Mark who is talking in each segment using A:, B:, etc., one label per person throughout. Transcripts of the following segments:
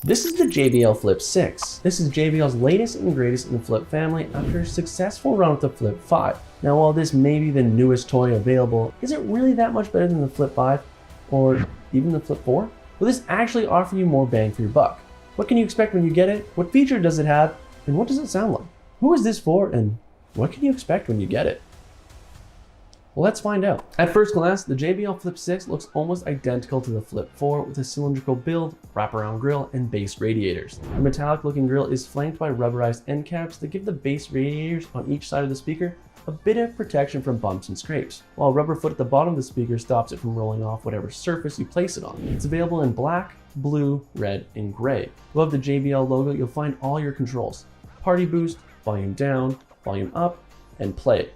A: This is the JBL Flip 6. This is JBL's latest and greatest in the Flip family after a successful run with the Flip 5. Now while this may be the newest toy available, is it really that much better than the Flip 5 or even the Flip 4? Will this actually offer you more bang for your buck? What can you expect when you get it? What feature does it have? And what does it sound like? Who is this for and what can you expect when you get it? Well, let's find out. At first glance, the JBL Flip 6 looks almost identical to the Flip 4 with a cylindrical build, wraparound grille, and base radiators. The metallic looking grille is flanked by rubberized end caps that give the base radiators on each side of the speaker a bit of protection from bumps and scrapes, while a rubber foot at the bottom of the speaker stops it from rolling off whatever surface you place it on. It's available in black, blue, red, and gray. Above the JBL logo, you'll find all your controls: party boost, volume down, volume up, and play.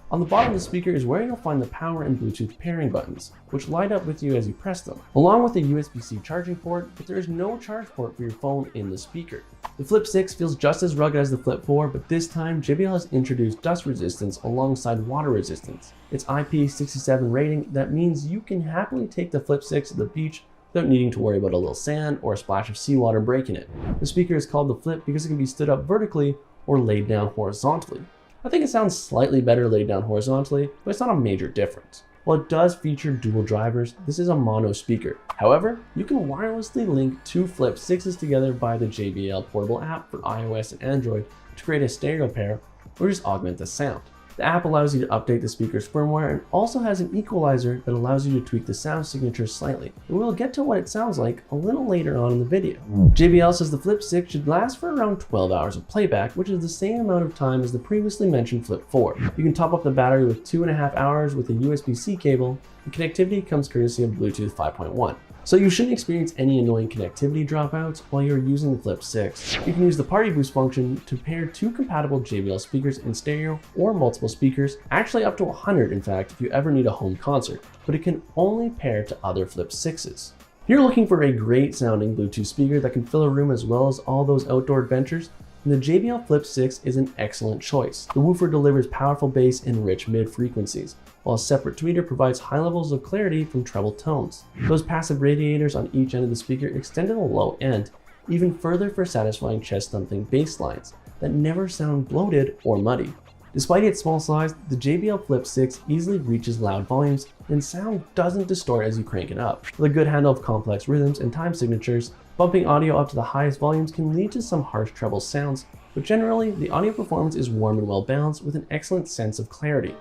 A: On the bottom of the speaker is where you'll find the power and Bluetooth pairing buttons, which light up with you as you press them, along with a USB-C charging port, but there is no charge port for your phone in the speaker. The Flip 6 feels just as rugged as the Flip 4, but this time JBL has introduced dust resistance alongside water resistance. It's IP67 rating, that means you can happily take the Flip 6 to the beach without needing to worry about a little sand or a splash of seawater breaking it. The speaker is called the Flip because it can be stood up vertically or laid down horizontally. I think it sounds slightly better laid down horizontally, but it's not a major difference. While it does feature dual drivers, this is a mono speaker. However, you can wirelessly link two Flip 6s together by the JBL portable app for iOS and Android to create a stereo pair or just augment the sound. The app allows you to update the speaker's firmware and also has an equalizer that allows you to tweak the sound signature slightly. And we'll get to what it sounds like a little later on in the video. JBL says the Flip 6 should last for around 12 hours of playback, which is the same amount of time as the previously mentioned Flip 4. You can top up the battery with 2.5 hours with a USB-C cable, and connectivity comes courtesy of Bluetooth 5.1. So you shouldn't experience any annoying connectivity dropouts while you're using the Flip 6. You can use the party boost function to pair two compatible JBL speakers in stereo or multiple speakers, actually up to 100 in fact if you ever need a home concert, but it can only pair to other Flip 6s. If you're looking for a great sounding Bluetooth speaker that can fill a room as well as all those outdoor adventures, then the JBL Flip 6 is an excellent choice. The woofer delivers powerful bass and rich mid frequencies, while a separate tweeter provides high levels of clarity from treble tones. Those passive radiators on each end of the speaker extend to the low end, even further for satisfying chest-thumping bass lines that never sound bloated or muddy. Despite its small size, the JBL Flip 6 easily reaches loud volumes and sound doesn't distort as you crank it up. With a good handle of complex rhythms and time signatures, bumping audio up to the highest volumes can lead to some harsh treble sounds, but generally, the audio performance is warm and well balanced with an excellent sense of clarity.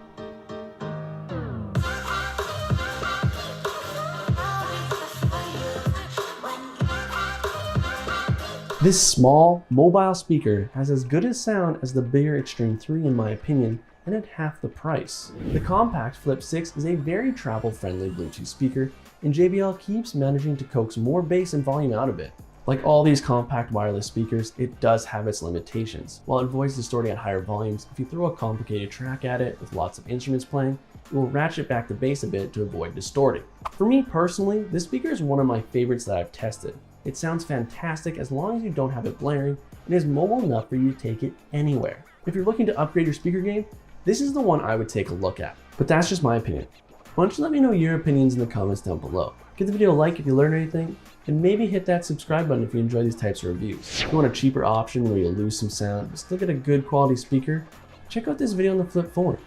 A: This small, mobile speaker has as good a sound as the bigger Extreme 3 in my opinion, and at half the price. The compact Flip 6 is a very travel-friendly Bluetooth speaker, and JBL keeps managing to coax more bass and volume out of it. Like all these compact wireless speakers, it does have its limitations. While it avoids distorting at higher volumes, if you throw a complicated track at it with lots of instruments playing, it will ratchet back the bass a bit to avoid distorting. For me personally, this speaker is one of my favorites that I've tested. It sounds fantastic as long as you don't have it blaring, and is mobile enough for you to take it anywhere. If you're looking to upgrade your speaker game, this is the one I would take a look at. But that's just my opinion. Why don't you let me know your opinions in the comments down below. Give the video a like if you learned anything, and maybe hit that subscribe button if you enjoy these types of reviews. If you want a cheaper option where you'll lose some sound, but still get a good quality speaker, check out this video on the Flip 4.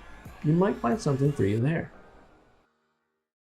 A: You might find something for you there.